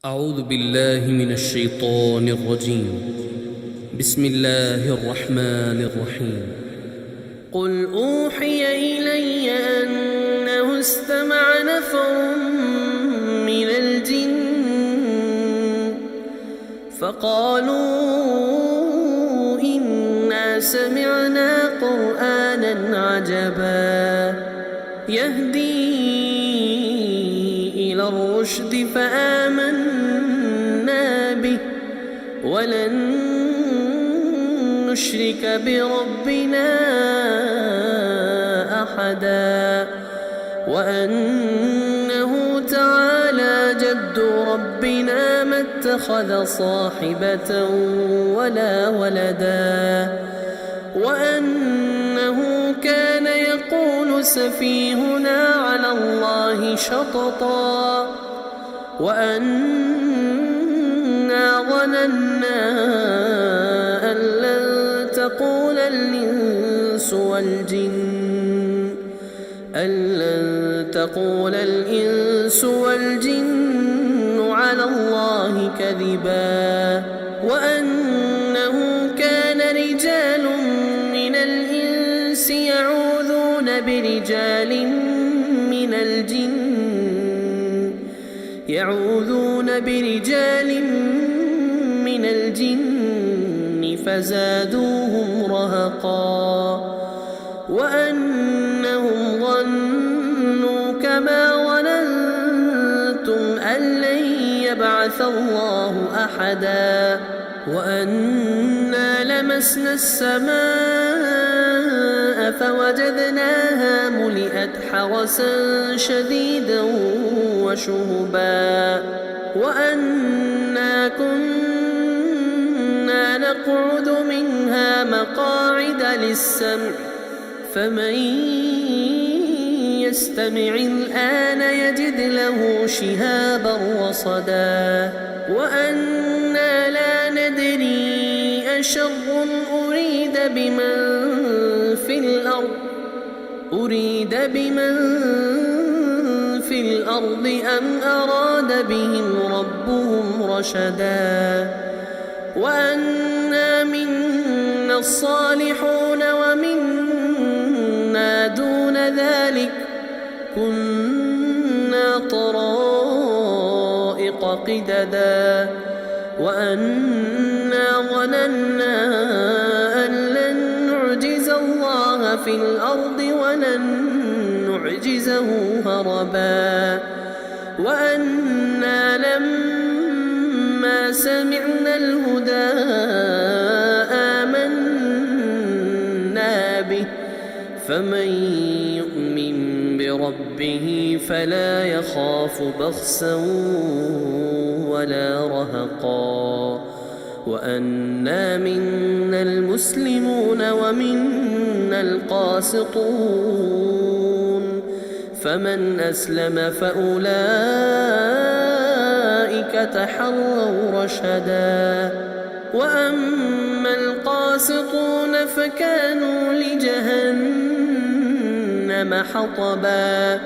أعوذ بالله من الشيطان الرجيم. بسم الله الرحمن الرحيم. قل أوحي إلي أنه استمع نفر من الجن فقالوا إنا سمعنا قرآنا عجبا يهدي إلى الرشد فآمنا به ولن نشرك بربنا أحدا وأنه تعالى جد ربنا ما اتخذ صاحبة ولا ولدا وأنه كان يقول سفيهنا على الله شططا وأنا ظننا أن لن تقول الإنس والجن على الله كذبا وأنه كان رجال من الإنس يعوذون برجال من الجن فزادوهم رهقا وأنهم ظنوا كما ظننتم أن لن يبعث الله أحدا وأنا لمسنا السماء فوجدناها ملئت حرسا شديدا وشهبا وأنا كنا نقعد منها مقاعد للسمع فمن يستمع الآن يجد له شهابا رصدا وأنا لا ندري أشر أريد بمن في الأرض أم أراد بهم ربهم رشدا وأنا منا الصالحون ومنا دون ذلك كنا طرائق قددا وأنا ظننا أن لن نعجز الله في الأرض ولن نعجزه هربا وأنا لما سمعنا الهدى آمنا به فمن يؤمن بربه فلا يخاف بخسا ولا رهقا وأنا منا المسلمون ومنا القاسطون فمن أسلم فأولئك تحروا رشدا وأما القاسطون فكانوا لجهنم حطبا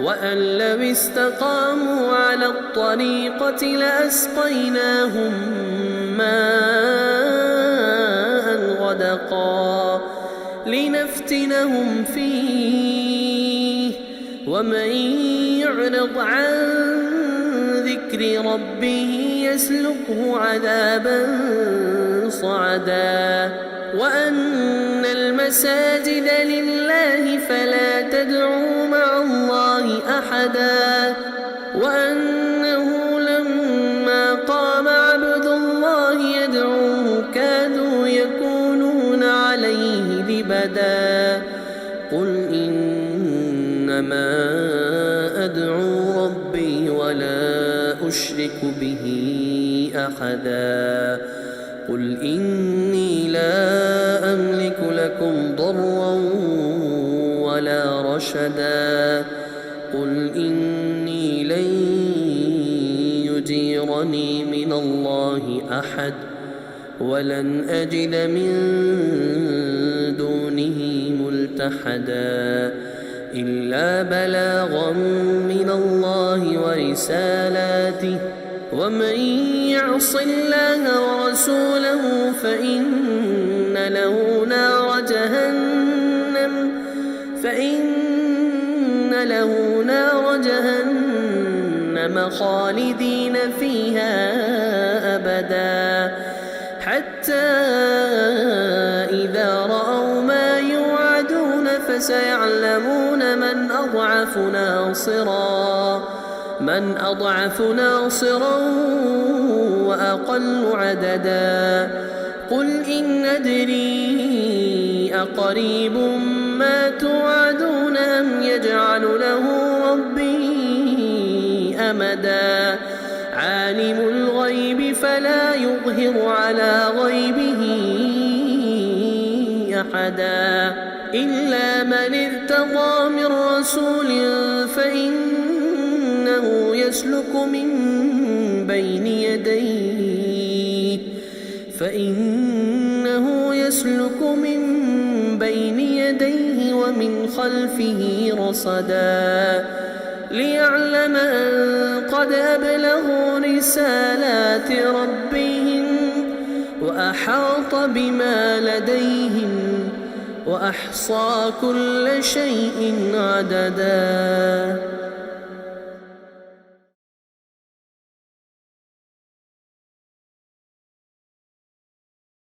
وأن لو استقاموا على الطريقة لأسقيناهم ماء غدقا لنفتنهم فيه ومن يعرض عن ذكر ربه يسلكه عذابا صعدا وأن المساجد لله فلا تدعوا مع الله أحدا وأنه لما قام عبد الله يدعوه كادوا يكونون عليه لبدا قل إنما أدعو ربي ولا أشرك به أحدا قل إني لا أملك لكم ضرا ولا رشدا قل إني لن يجيرني من الله أحد ولن أجد من دونه ملتحدا إلا بلاغا من الله ورسالاته ومن يعص الله ورسوله فإن له نار جهنم خالدين فيها أبدا حتى إذا رأوا ما يوعدون فسيعلمون من أضعف ناصرا وأقل عددا قل إن أدري أقريب ما توعدون أم يجعل له ربي أمدا عالم الغيب فلا يظهر على غيبه أحدا إلا من ارتضى من رسول فإنه يسلك من بين يديه ومن خلفه رصدا ليعلم أن قد أبلغوا رسالات ربهم وأحاط بما لديهم وأحصى كل شيء عددا.